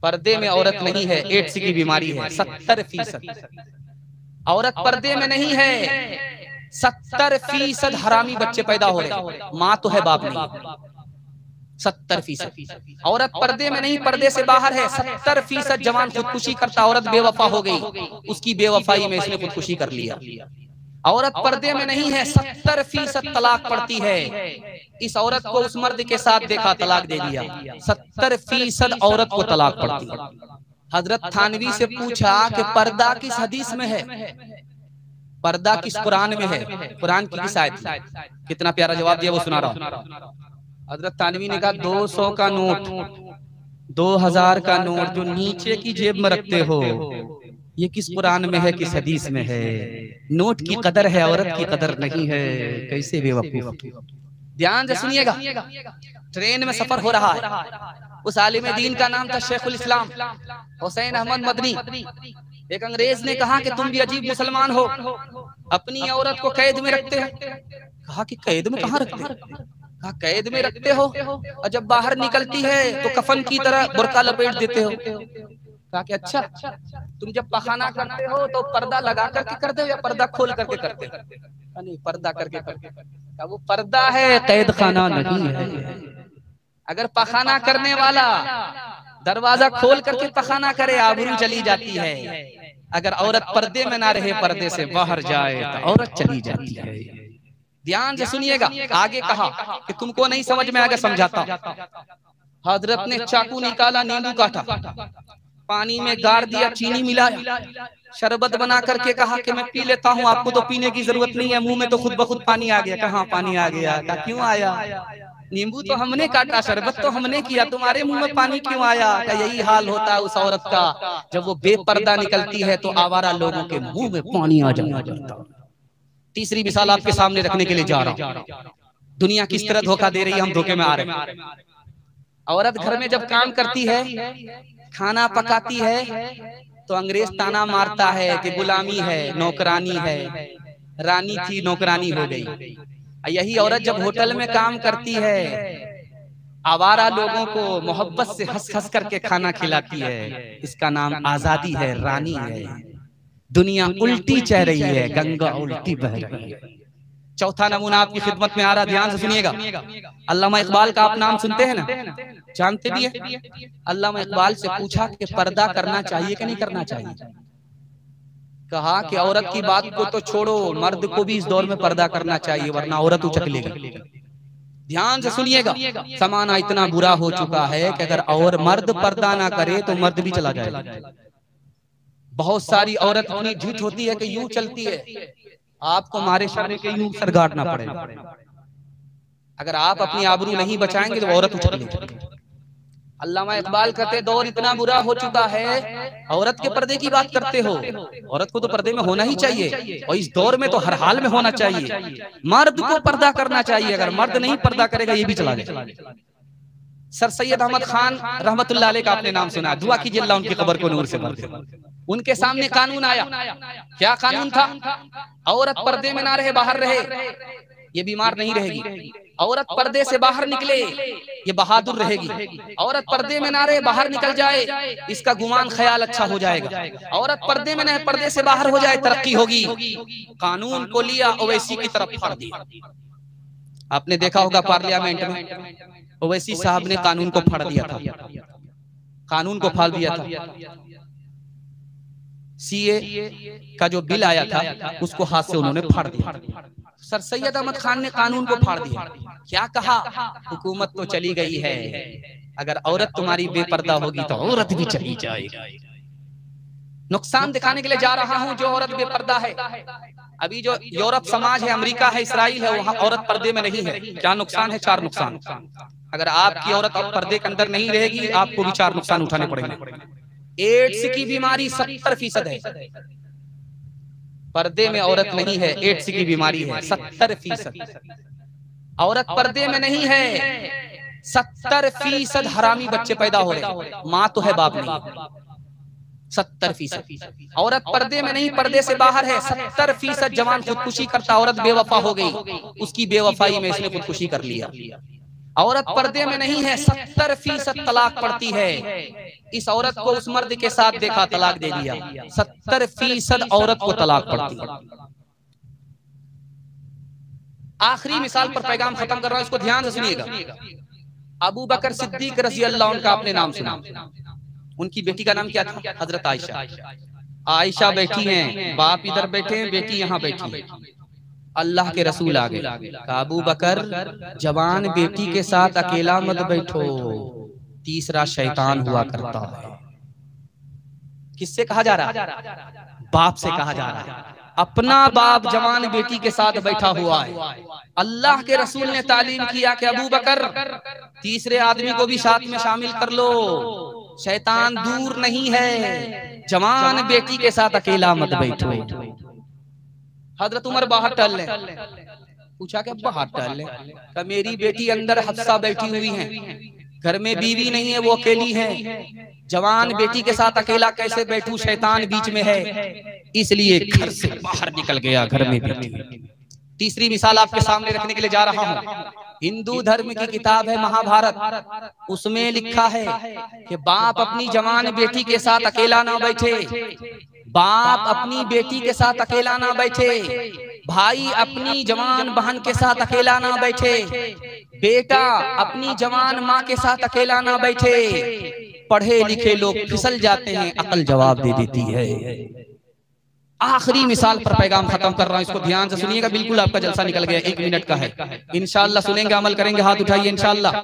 पर्दे में औरत नहीं है, एड्स की बीमारी है 70%। औरत पर्दे में नहीं है, 70% हरामी बच्चे पैदा हो रहे, माँ तो है बाप नहीं। 70%। औरत पर्दे में नहीं, पर्दे से बाहर है। 70% जवान खुदकुशी करता, औरत बेवफा हो गई, उसकी बेवफाई में इसने खुदकुशी कर लिया। औरत पर्दे में नहीं है, 70% तलाक पड़ती है। इस औरत को उस मर्द के साथ देखा, तलाक दे दिया। 70% औरत को तलाक पड़ती है। हजरत थानवी से पूछा कि पर्दा किस हदीस में है, पर्दा किस कुरान में है, कुरान की किस आयत में? कितना प्यारा जवाब दिया, वो सुना रहा हूं। हजरत थानवी ने कहा 200 का नोट, 2000 का नोट जो नीचे की जेब में रखते हो, ये किस कुरान में है, किस हदीस में है? नोट की कदर है, औरत की कदर नहीं है। कैसे बेवकूफ। ध्यान से सुनिएगा। ट्रेन में सफर हो रहा है, उस आलिम दीन का नाम था शेखुल इस्लाम हुसैन अहमद मदनी। एक अंग्रेज ने कहा कि तुम भी अजीब मुसलमान हो, अपनी औरत को कैद में रखते हो। कहा कि कैद में कहाँ रखते हो? कहा कैद में रखते हो और जब बाहर निकलती है तो कफन की तरह बुर्का लपेट देते हो। कहा कि अच्छा, तुम जब पखाना करते हो तो पर्दा लगा करके करते हो या पर्दा खोल करके करते हो? नहीं, पर्दा करके करते। वो पर्दा है, कैद खाना नहीं है। अगर पखाना करने वाला दरवाजा खोल करके पखाना करे, आबरू चली जाती है। अगर औरत पर्दे में ना रहे, पर्दे से बाहर जाए तो औरत चली जाती है। ध्यान से सुनिएगा। आगे कहा कि तुमको नहीं समझ में आगे समझाता। हजरत ने चाकू निकाला, नींबू काटा, पानी में गाड़ दिया, चीनी मिलाया, शरबत बना करके कहा कि मैं पी लेता हूँ, आपको तो पीने की जरूरत नहीं है, मुंह में तो खुद ब खुद पानी आ गया। कहाँ पानी आ गया? कहा क्यों आया? नींबू तो हमने काटा, शरबत तो हमने किया, तुम्हारे मुंह में पानी क्यों आया? का यही हाल होता है उस औरत का, जब वो बेपर्दा निकलती है तो आवारा लोगों के मुंह में पानी आ जाता। तीसरी मिसाल आपके सामने रखने के लिए जा रहा हूं। दुनिया किस तरह धोखा दे रही है, हम धोखे में आ रहे हैं। औरत घर में जब काम करती है, खाना पकाती है, तो अंग्रेज ताना मारता है कि गुलामी है, नौकरानी है, रानी थी नौकरानी हो गई। यही औरत जब होटल में काम करती है, आवारा लोगों को मोहब्बत से हंस हंस करके खाना खिलाती है। इसका नाम आजादी है, रानी है। दुनिया उल्टी चल रही है, गंगा उल्टी बह रही है। चौथा नमूना आपकी खिदमत में आ रहा, ध्यान से सुनिएगा। अल्लामा इकबाल का आप नाम सुनते हैं ना, जानते भी है। अल्लामा इकबाल से पूछा कि पर्दा करना चाहिए कि नहीं करना चाहिए? कहा कि औरत की बात को तो छोड़ो, मर्द को भी इस दौर में पर्दा करना चाहिए, वरना औरत उचक लेगी। ध्यान से सुनिएगा। जमाना इतना बुरा हो चुका है कि अगर और मर्द पर्दा ना करे तो मर्द भी चला जाएगा। बहुत सारी औरत इतनी झूठ होती है कि यूं चलती है, आपको मारे शर्म के यूं सर गाड़ना पड़ेगा। अगर आप अपनी आबरू नहीं बचाएंगे तो औरत उछल लेगी। अल्लामा इकबाल कहते दौर इतना बुरा हो चुका है, औरत के पर्दे की बात करते हो। औरत को तो पर्दे में होना ही चाहिए, और इस दौर में तो हर हाल में होना चाहिए। मर्द को पर्दा करना चाहिए, अगर मर्द नहीं पर्दा करेगा ये भी चला जाएगा। सर सैयद अहमद खान रहमतुल्लाह अलैह का आपने नाम सुना, दुआ कीजिए अल्लाह उनकी कब्र को नूर से भर दे। उनके सामने कानून आया, क्या कानून था? औरत पर्दे में ना रहे, बाहर रहे, ये बीमार नहीं रहेगी। औरत पर्दे से बाहर निकले, ये बहादुर रहेगी। औरत पर्दे में ना रहे, बाहर निकल जाए, इसका गुमान ख्याल अच्छा हो जाएगा। औरत पर्दे में न, पर्दे से बाहर हो जाए, तरक्की होगी। कानून को लिया, ओवैसी की तरफ फाड़ दिया। आपने देखा होगा पार्लियामेंट में ओवैसी साहब ने कानून को फाड़ दिया था, कानून को फाड़ दिया था। सीए का जो बिल आया था उसको हाथ से उन्होंने फाड़ दिया। सर सैयद अहमद खान ने कानून को फाड़ दिया। क्या कहा? हुकूमत तो चली गई है, अगर औरत तुम्हारी बेपर्दा होगी तो औरत भी चली जाएगी। नुकसान दिखाने के लिए जा रहा हूं, जो औरत बेपर्दा है। अभी जो यूरोप समाज है, अमेरिका है, इसराइल है, वहां औरत पर्दे में नहीं है। क्या नुकसान है? 4 नुकसान। अगर आपकी औरत अब पर्दे के अंदर नहीं रहेगी, आपको भी 4 नुकसान उठाने पड़ेंगे। एड्स की बीमारी 70% है, पर्दे में औरत नहीं है, एड्स की बीमारी है 70%। औरत पर्दे में नहीं है, 70% हरामी बच्चे पैदा हो रहे, माँ तो है बाप नहीं। 70%। औरत पर्दे में नहीं, पर्दे से बाहर है। 70% जवान खुदकुशी करता, औरत बेवफा हो गई, उसकी बेवफाई में इसने खुदकुशी कर लिया। औरत पर्दे में नहीं है, 70% तलाक पड़ती है। इस औरत को उस मर्द के साथ देखा, तलाक दे दिया। 70% औरत को तलाक पड़ती है। आखिरी मिसाल पर पैगाम खत्म कर रहा हूं, इसको ध्यान से सुनिएगा। अबू बकर सिद्दीक रज़ी अल्लाह अन्हु का आपने नाम सुना। उनकी बेटी का नाम क्या था? हजरत आयशा। आयशा बैठी हैं, बाप इधर बैठे हैं, बेटी यहाँ बैठी है। अल्लाह के रसूल आ गए, अबू बकर जवान बेटी के साथ अकेला मत बैठो, तीसरा शैतान हुआ करता है। किससे कहा जा रहा है? बाप से कहा जा रहा है। अपना बाप जवान बेटी के साथ बैठा हुआ है। अल्लाह के रसूल ने तालीम किया कि अबू बकर तीसरे आदमी को भी साथ में शामिल कर लो, शैतान दूर नहीं है, जवान बेटी के साथ अकेला मत बैठो। हजरत उमर बाहर टहल ले, पूछा कि बाहर टहल ले? मेरी बेटी अंदर हफ्सा बैठी हुई है, घर में बीवी नहीं है, वो अकेली है, जवान बेटी के साथ अकेला कैसे बैठूं, शैतान बीच में है, इसलिए घर से बाहर निकल गया, घर में बैठी। तीसरी मिसाल आपके सामने रखने के लिए जा रहा हूं। हिंदू धर्म की किताब है महाभारत, उसमें लिखा है कि बाप अपनी जवान बेटी के साथ अकेला ना बैठे, बाप अपनी बेटी के साथ अकेला ना बैठे, भाई अपनी जवान बहन के साथ अकेला ना बैठे, बेटा अपनी जवान माँ के साथ अकेला ना बैठे। पढ़े लिखे लोग फिसल जाते हैं, अकल जवाब दे देती है। आखिरी मिसाल पर पैगाम खत्म कर रहा हूं, इसको ध्यान से सुनिएगा, बिल्कुल आपका जलसा निकल गया, 1 मिनट का है। इंशाअल्लाह सुनेंगे, अमल करेंगे, हाथ उठाइए इंशाअल्लाह।